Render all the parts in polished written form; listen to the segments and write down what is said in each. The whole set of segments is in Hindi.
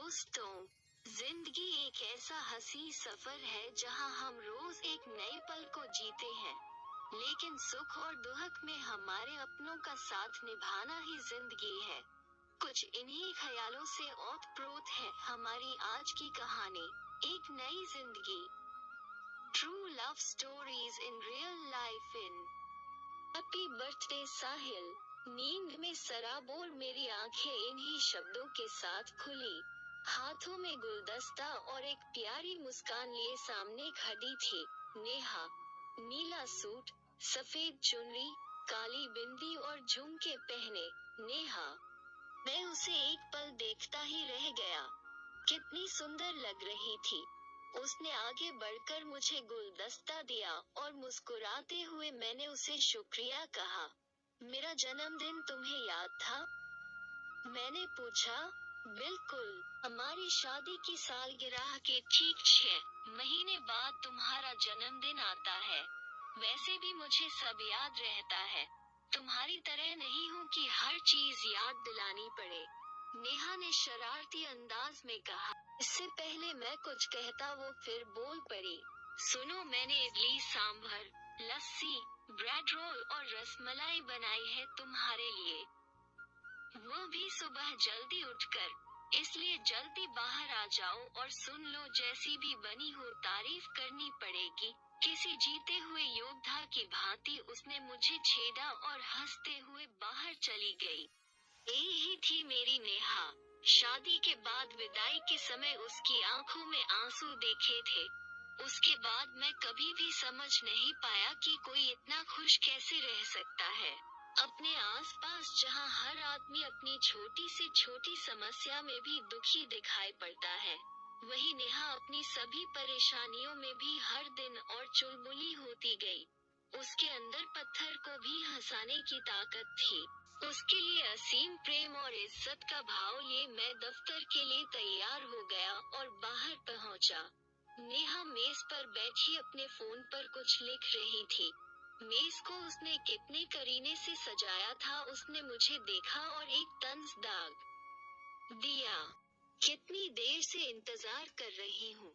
दोस्तों, जिंदगी एक ऐसा हंसी सफर है जहां हम रोज एक नए पल को जीते हैं, लेकिन सुख और दुख में हमारे अपनों का साथ निभाना ही जिंदगी है। कुछ इन्हीं ख्यालों से ओतप्रोत है हमारी आज की कहानी, एक नई जिंदगी। True love stories in real life in happy birthday Sahil. नींद में सराबोर मेरी आंखें इन्हीं शब्दों के साथ खुली। हाथों में गुलदस्ता और एक प्यारी मुस्कान लिए सामने खड़ी थी नेहा। नीला सूट, सफेद चुनरी, काली बिंदी और झुमके पहने नेहा। मैं उसे एक पल देखता ही रह गया। कितनी सुंदर लग रही थी। उसने आगे बढ़कर मुझे गुलदस्ता दिया और मुस्कुराते हुए मैंने उसे शुक्रिया कहा। मेरा जन्मदिन तुम्हें याद था? मैंने पूछा। बिल्कुल, हमारी शादी की सालगिरह के ठीक 6 महीने बाद तुम्हारा जन्मदिन आता है। वैसे भी मुझे सब याद रहता है। तुम्हारी तरह नहीं हूँ कि हर चीज याद दिलानी पड़े, नेहा ने शरारती अंदाज में कहा। इससे पहले मैं कुछ कहता वो फिर बोल पड़ी। सुनो, मैंने इडली सांभर, लस्सी, ब्रेड रोल और रसमलाई बनाई है तुम्हारे लिए। वो भी सुबह जल्दी उठकर, इसलिए जल्दी बाहर आ जाओ और सुन लो, जैसी भी बनी हो तारीफ करनी पड़ेगी। किसी जीते हुए योद्धा की भांति उसने मुझे छेड़ा और हंसते हुए बाहर चली गई। यही थी मेरी नेहा। शादी के बाद विदाई के समय उसकी आंखों में आंसू देखे थे। उसके बाद मैं कभी भी समझ नहीं पाया कि कोई इतना खुश कैसे रह सकता है। अपने आसपास जहां हर आदमी अपनी छोटी से छोटी समस्या में भी दुखी दिखाई पड़ता है, वही नेहा अपनी सभी परेशानियों में भी हर दिन और चुलबुली होती गई। उसके अंदर पत्थर को भी हंसाने की ताकत थी। उसके लिए असीम प्रेम और इज्जत का भाव लिए मैं दफ्तर के लिए तैयार हो गया और बाहर पहुंचा। नेहा मेज पर बैठी अपने फोन पर कुछ लिख रही थी। मेज को उसने कितने करीने से सजाया था, उसने मुझे देखा और एक तंज दाग दिया। कितनी देर से इंतजार कर रही हूँ।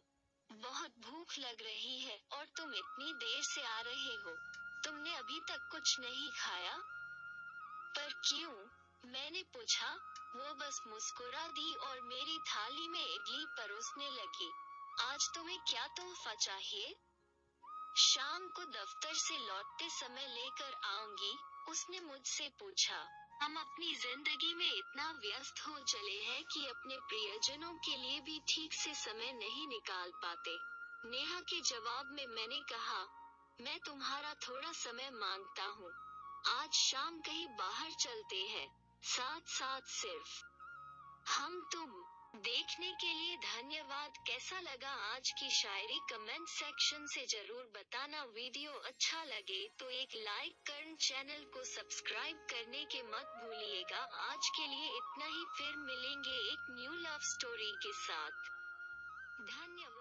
बहुत भूख लग रही है और तुम इतनी देर से आ रहे हो। तुमने अभी तक कुछ नहीं खाया? पर क्यों? मैंने पूछा। वो बस मुस्कुरा दी और मेरी थाली में इडली परोसने लगी। आज तुम्हें क्या तोहफा चाहिए? शाम को दफ्तर से लौटते समय लेकर आऊंगी, उसने मुझसे पूछा। हम अपनी जिंदगी में इतना व्यस्त हो चले हैं कि अपने प्रियजनों के लिए भी ठीक से समय नहीं निकाल पाते। नेहा के जवाब में मैंने कहा, मैं तुम्हारा थोड़ा समय मांगता हूँ। आज शाम कहीं बाहर चलते हैं, साथ साथ सिर्फ हम तुम। देखने के लिए धन्यवाद। कैसा लगा आज की शायरी? कमेंट सेक्शन से जरूर बताना। वीडियो अच्छा लगे तो एक लाइक कर चैनल को सब्सक्राइब करने के मत भूलिएगा। आज के लिए इतना ही, फिर मिलेंगे एक न्यू लव स्टोरी के साथ। धन्यवाद।